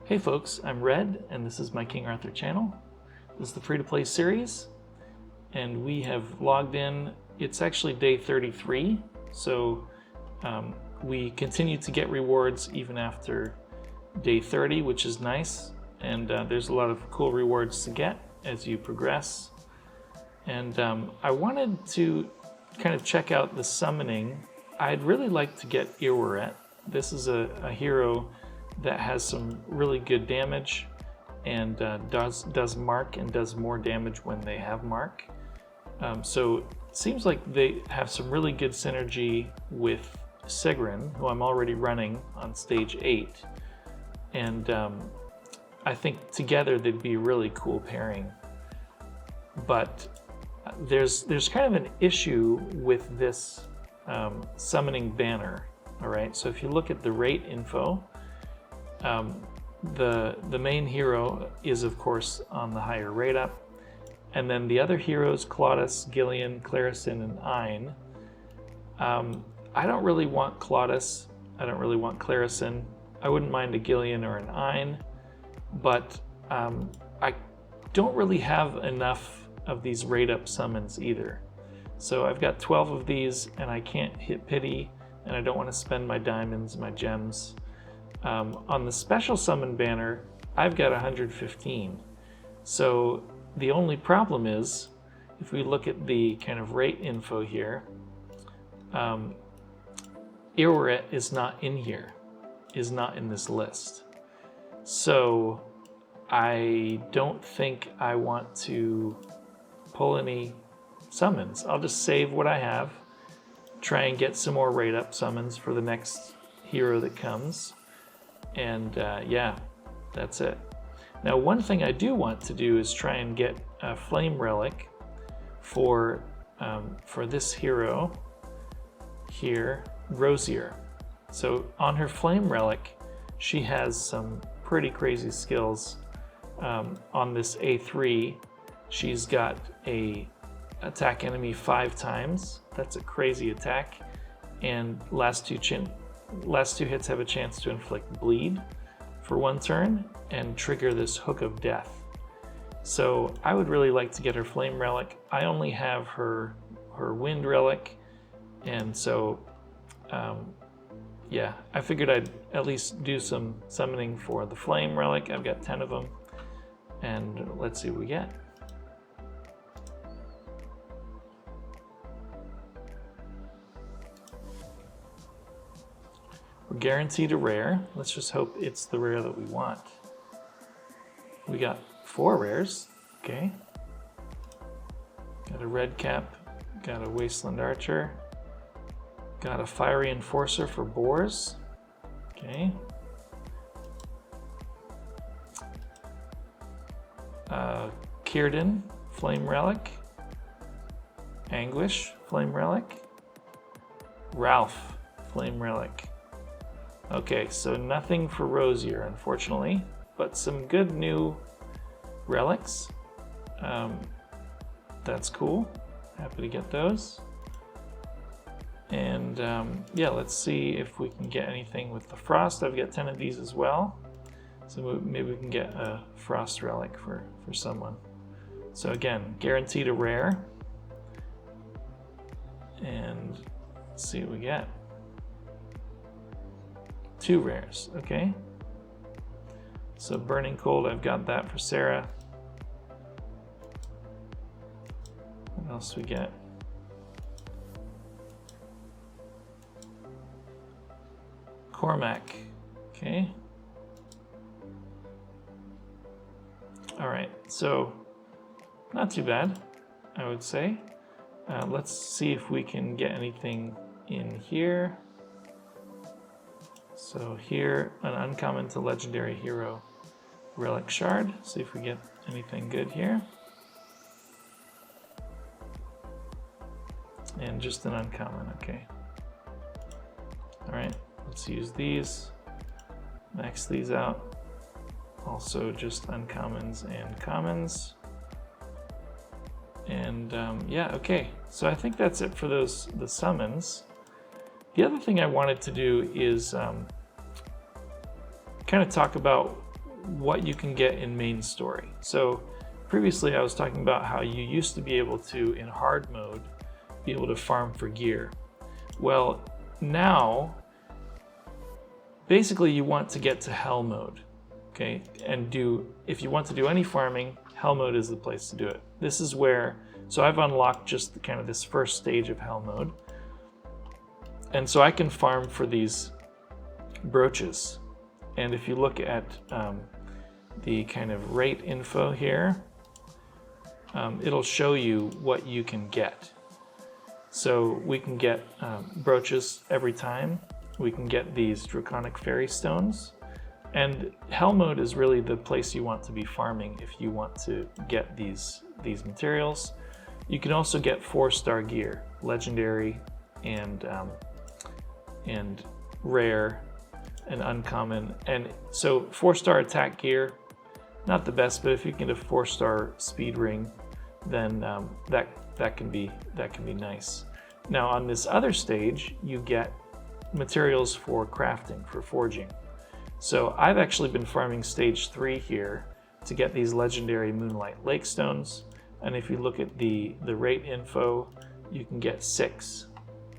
Hey folks, I'm Red, and this is my King Arthur channel. This is the free-to-play series, and we have logged in. It's actually day 33, so we continue to get rewards even after day 30, which is nice, and there's a lot of cool rewards to get as you progress. And I wanted to kind of check out the summoning. I'd really like to get Iweret. This is a hero that has some really good damage and does mark and does more damage when they have mark. So it seems like they have some really good synergy with Sigrin, who I'm already running on stage 8. And I think together they'd be a really cool pairing. But there's kind of an issue with this summoning banner. All right, so if you look at the rate info, the main hero is of course on the higher rate up, and then the other heroes, Claudus, Gillian, Clarison, and Ein. I don't really want Claudus, I don't really want Clarison, I wouldn't mind a Gillian or an Ein, but I don't really have enough of these rate up summons either. So I've got 12 of these and I can't hit pity, and I don't want to spend my diamonds, my gems. On the special summon banner, I've got 115. So the only problem is, if we look at the kind of rate info here, Iweret is not in here, is not in this list. So I don't think I want to pull any summons. I'll just save what I have, try and get some more rate up summons for the next hero that comes. And yeah, that's it. Now, one thing I do want to do is try and get a flame relic for this hero here, Rosier. So on her flame relic, she has some pretty crazy skills. On this A3, she's got a attack enemy 5 times. That's a crazy attack, and last two hits have a chance to inflict bleed for 1 turn and trigger this hook of death. So I would really like to get her flame relic. I only have her wind relic, and so yeah, I figured I'd at least do some summoning for the flame relic. I've got 10 of them, and let's see what we get. We're guaranteed a rare. Let's just hope it's the rare that we want. We got 4 rares, okay. Got a red cap, got a wasteland archer, got a fiery enforcer for boars, okay. Círdan, flame relic, Anguish, flame relic, Ralph, flame relic. Okay, so nothing for Rosier, unfortunately, but some good new relics. That's cool. Happy to get those. And yeah, let's see if we can get anything with the frost. I've got 10 of these as well, so maybe we can get a frost relic for someone. So again, guaranteed a rare. And let's see what we get. 2 rares, okay. So Burning Cold, I've got that for Sarah. What else we get? Cormac, okay. All right, so not too bad, I would say. Let's see if we can get anything in here. So here, an uncommon to legendary hero, relic shard. See if we get anything good here. And just an uncommon, okay. All right, let's use these, max these out. Also just uncommons and commons. And yeah, okay, so I think that's it for the summons. The other thing I wanted to do is kind of talk about what you can get in main story. So previously I was talking about how you used to be able to, in hard mode, be able to farm for gear. Well, now, basically you want to get to hell mode, okay? And if you want to do any farming, hell mode is the place to do it. This is where, so I've unlocked just kind of this first stage of hell mode. And so I can farm for these brooches. And if you look at the kind of rate info here, it'll show you what you can get. So we can get brooches every time. We can get these draconic fairy stones. And hell mode is really the place you want to be farming if you want to get these materials. You can also get 4-star gear, legendary and rare and uncommon. And so 4-star attack gear, not the best, but if you can get a 4-star speed ring, then that can be nice. Now on this other stage, you get materials for crafting, for forging. So I've actually been farming stage 3 here to get these legendary Moonlight Lake stones. And if you look at the rate info, you can get 6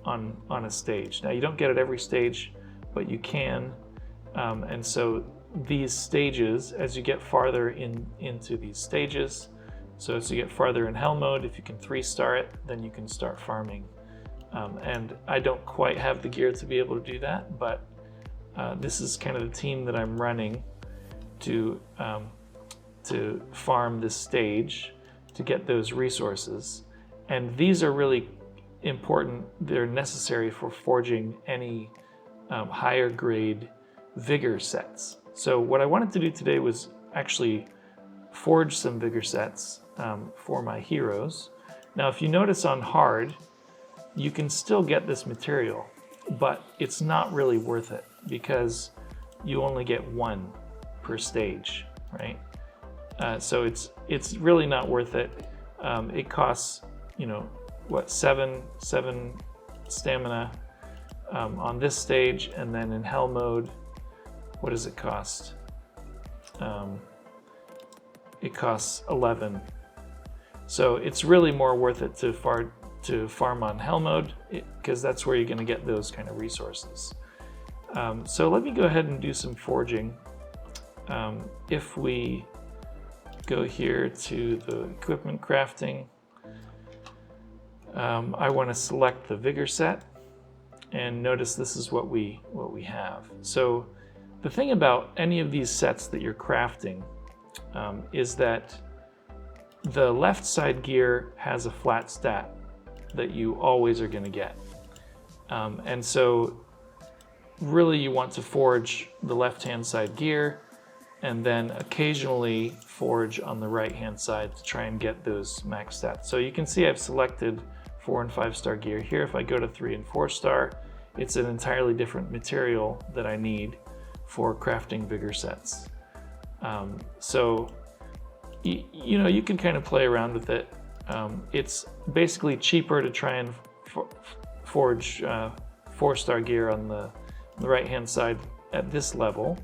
on a stage. Now you don't get it every stage, but you can. And so these stages, as you get farther into these stages, so as you get farther in hell mode, if you can 3-star it, then you can start farming. And I don't quite have the gear to be able to do that, but this is kind of the team that I'm running to farm this stage to get those resources. And these are really important. They're necessary for forging any higher grade Vigor sets. So what I wanted to do today was actually forge some Vigor sets for my heroes. Now, if you notice on hard, you can still get this material, but it's not really worth it because you only get 1 per stage, right? So it's really not worth it. It costs, you know, what, 7 stamina on this stage, and then in hell mode, what does it cost? It costs 11. So it's really more worth it to farm on hell mode, because that's where you're going to get those kind of resources. So let me go ahead and do some forging. If we go here to the equipment crafting, I want to select the Vigor set, and notice this is what we have. So the thing about any of these sets that you're crafting is that the left side gear has a flat stat that you always are going to get. And so really you want to forge the left-hand side gear and then occasionally forge on the right-hand side to try and get those max stats. So you can see I've selected 4 and 5-star gear here. If I go to 3 and 4-star, it's an entirely different material that I need for crafting Vigor sets. So you know, you can kind of play around with it. It's basically cheaper to try and forge 4-star gear on the right-hand side at this level.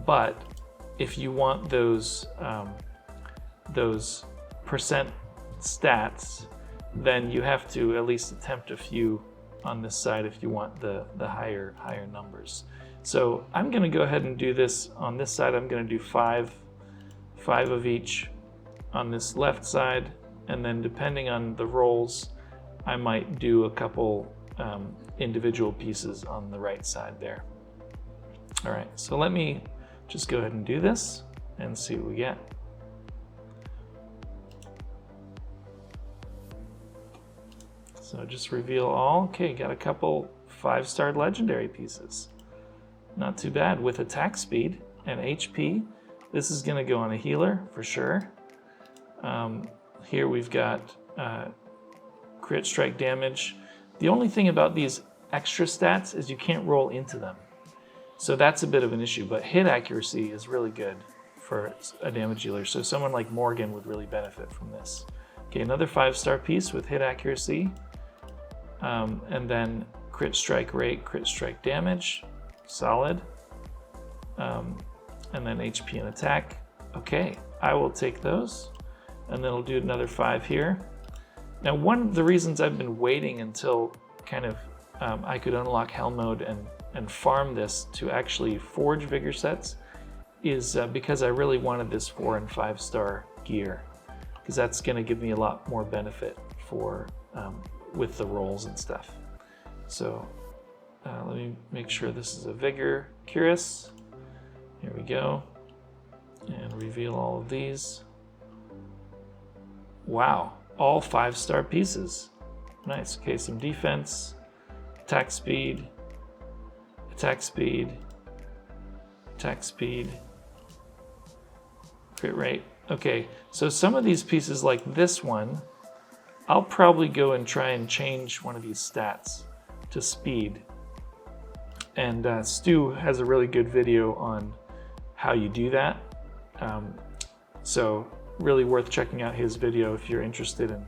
But if you want those percent stats, then you have to at least attempt a few on this side if you want the higher numbers. So I'm going to go ahead and do this on this side. I'm going to do 5 of each on this left side, and then depending on the rolls, I might do a couple individual pieces on the right side there. All right, so let me just go ahead and do this and see what we get. So just reveal all. Okay, got a couple 5-star legendary pieces. Not too bad with attack speed and HP. This is gonna go on a healer for sure. Here we've got crit strike damage. The only thing about these extra stats is you can't roll into them. So that's a bit of an issue, but hit accuracy is really good for a damage dealer. So someone like Morgan would really benefit from this. Okay, another 5-star piece with hit accuracy. And then crit strike rate, crit strike damage, solid. and then HP and attack. Okay, I will take those, and then I'll do another 5 here. Now, one of the reasons I've been waiting until kind of I could unlock Hell Mode and farm this to actually forge Vigor sets is because I really wanted this 4 and 5 star gear, because that's going to give me a lot more benefit for with the rolls and stuff. So let me make sure this is a Vigor Cuirass. Here we go, and reveal all of these. Wow, all 5-star pieces. Nice. Okay, some defense, attack speed, attack speed, attack speed, crit rate. Okay, so some of these pieces, like this one, I'll probably go and try and change one of these stats to speed. And Stu has a really good video on how you do that. So really worth checking out his video if you're interested in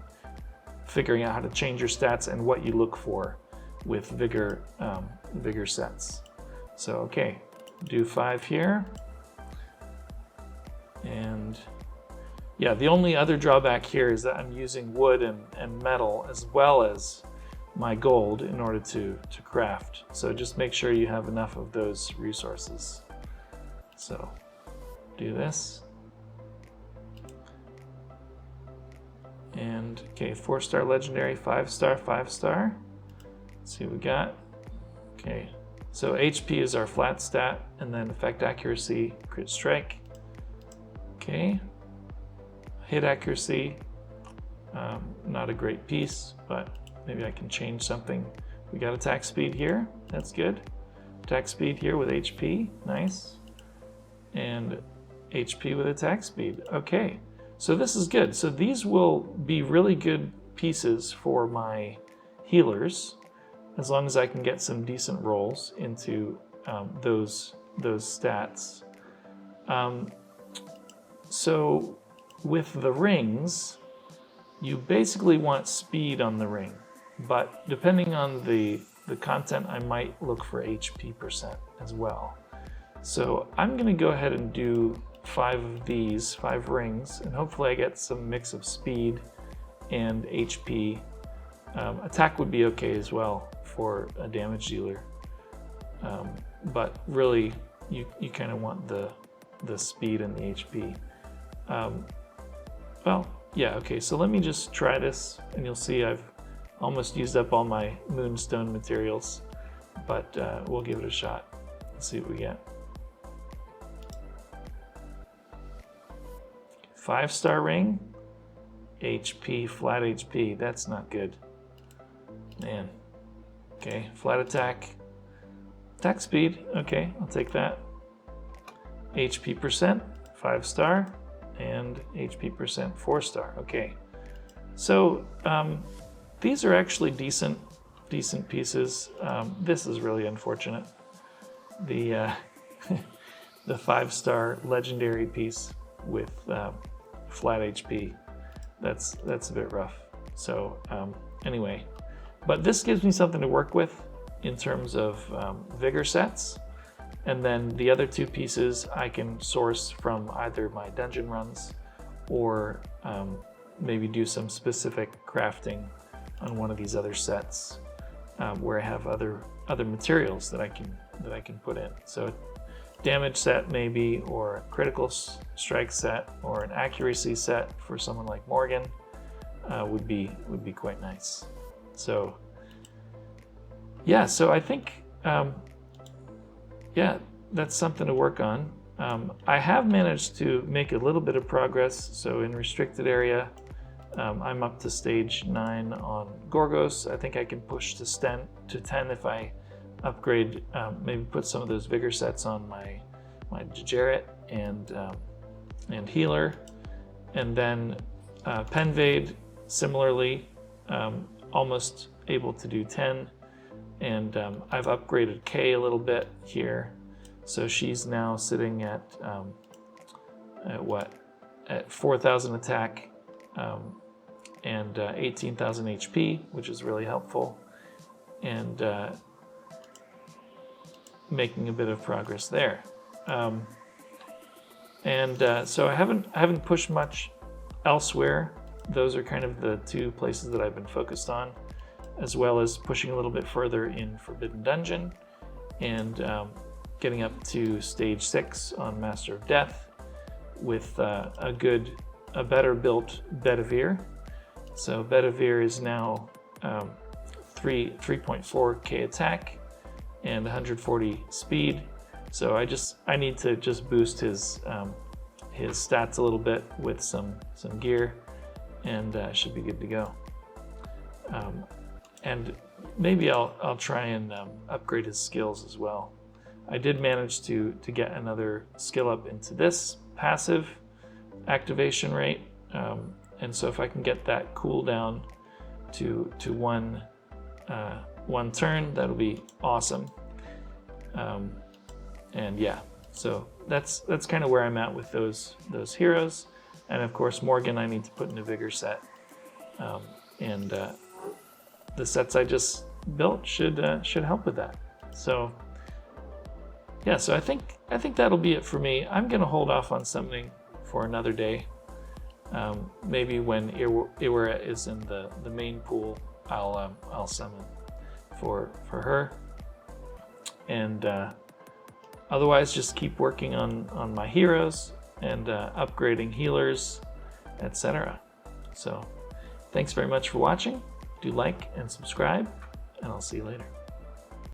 figuring out how to change your stats and what you look for with Vigor, Vigor sets. So okay, do 5 here. And yeah, the only other drawback here is that I'm using wood and metal as well as my gold in order to craft. So just make sure you have enough of those resources. So do this. And okay, 4-star legendary, 5-star, 5-star. Let's see what we got. Okay, so HP is our flat stat, and then effect accuracy, crit strike. Okay, hit accuracy, not a great piece, but maybe I can change something. We got attack speed here, that's good. Attack speed here with HP, nice. And HP with attack speed, okay. So this is good. So these will be really good pieces for my healers, as long as I can get some decent rolls into those stats. So with the rings, you basically want speed on the ring, but depending on the content, I might look for HP % as well. So I'm gonna go ahead and do 5 of these, 5 rings, and hopefully I get some mix of speed and HP. Attack would be okay as well for a damage dealer, but really you kind of want the speed and the HP. Well, yeah, okay, so let me just try this, and you'll see I've almost used up all my moonstone materials, but we'll give it a shot. Let's see what we get. 5-star ring, HP, flat HP, that's not good. Man. Okay, flat attack, attack speed, okay, I'll take that. HP %, 5-star, and HP %, 4-star, okay. So these are actually decent pieces. This is really unfortunate. The the 5-star legendary piece with flat HP, that's a bit rough. So anyway, but this gives me something to work with in terms of Vigor sets, and then the other 2 pieces I can source from either my dungeon runs or maybe do some specific crafting on one of these other sets where I have other materials that I can put in. So damage set maybe, or a critical strike set, or an accuracy set for someone like Morgan would be quite nice. So yeah, so I think yeah, that's something to work on. I have managed to make a little bit of progress. So in restricted area, I'm up to stage 9 on Gorgos. I think I can push to 10 if I upgrade, maybe put some of those Vigor sets on my Iweret and healer, and then Penvade similarly, almost able to do 10, and I've upgraded Kay a little bit here, so she's now sitting at 4,000 attack and 18,000 HP, which is really helpful, and making a bit of progress there. And so I haven't pushed much elsewhere. Those are kind of the two places that I've been focused on, as well as pushing a little bit further in Forbidden Dungeon and getting up to stage 6 on Master of Death with a better built Bedivere. So Bedivere is now 3.4k attack and 140 speed. So I need to just boost his stats a little bit with some gear, and should be good to go. And maybe I'll try and upgrade his skills as well. I did manage to get another skill up into this passive activation rate, and so if I can get that cooldown to one turn, that'll be awesome. And yeah, so that's kind of where I'm at with those heroes. And of course, Morgan I need to put in a Vigor set, and the sets I just built should help with that. So yeah, so I think that'll be it for me. I'm gonna hold off on summoning for another day. Maybe when Iweret is in the main pool, I'll summon for her. And otherwise, just keep working on my heroes and upgrading healers, etc. So thanks very much for watching. Do like and subscribe, and I'll see you later.